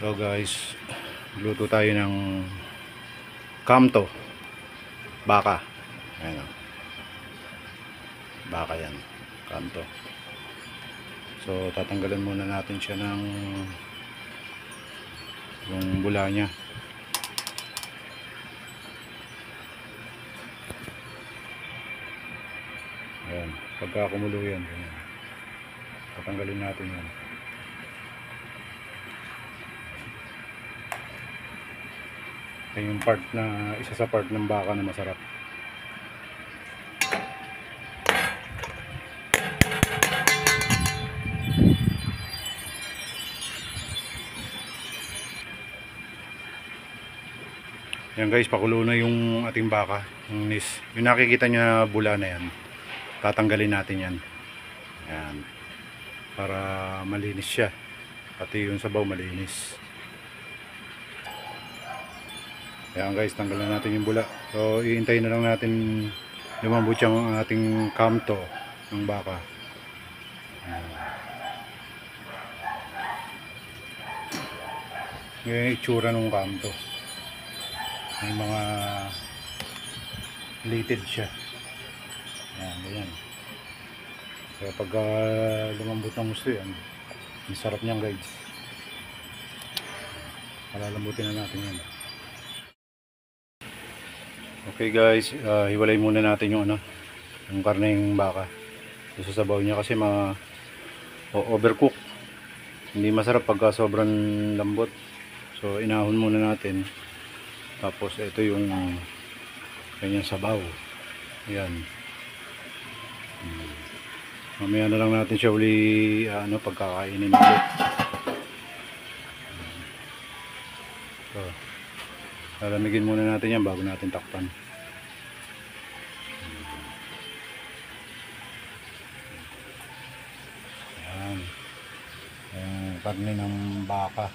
So guys, luto tayo ng kamto baka. Ayan o. Baka yan, kamto. So tatanggalan muna natin siya ng yung bula niya. Ayan, pagka kumulo yan, tatanggalin natin yan. Yan yung part na, isa sa part ng baka na masarap. Yan guys, pakulo na yung ating baka. Yung nakikita nyo na bula na yan, tatanggalin natin yan. Yan, para malinis siya, pati yung sabaw malinis. Yan guys, tanggalan natin yung bula. So iintayin na lang natin lumambot yung ating kamto ng baka. Yan yung itsura ng kamto. May mga plated siya. Yan, ganyan. Kaya pag lumambot ng gusto yan, ang sarap niyan guys. Palalambutin na natin yan. Okay guys, hiwalay muna natin yung yung karneng baka. Sa sabaw niya kasi overcook. Hindi masarap pagka sobrang lambot. So inahon muna natin. Tapos ito yung kanyang sabaw. Ayan. Mamaya na lang natin siya uli pagkakainin ulit. So, lalamigin muna natin yan bago natin takpan. Ayan. Yung karne ng baka.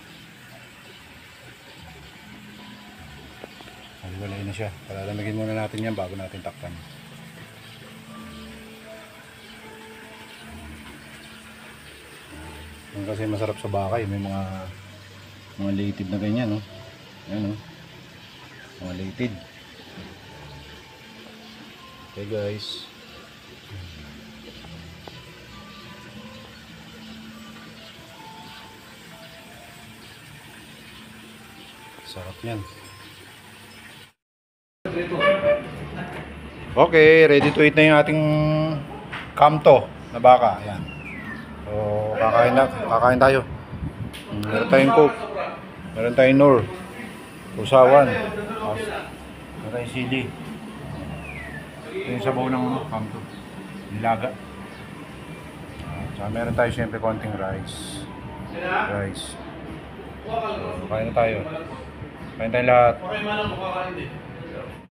Naliwalay na siya. Lalamigin muna natin yan bago natin takpan. Yan kasi masarap sa baka. May mga lated na ganyan. No? Ayan, no? Mga lated. Okay guys, sarap yan. Okay, ready to eat na yung ating kamto na baka. Ayan. So kakain tayo. Meron tayong coke, meron tayong nor, usawan, meron tayong sili. Ito yung sabaw ng kamto, nilaga. Saka meron tayo syempre konting rice. So kain na tayo. Kain tayo lahat.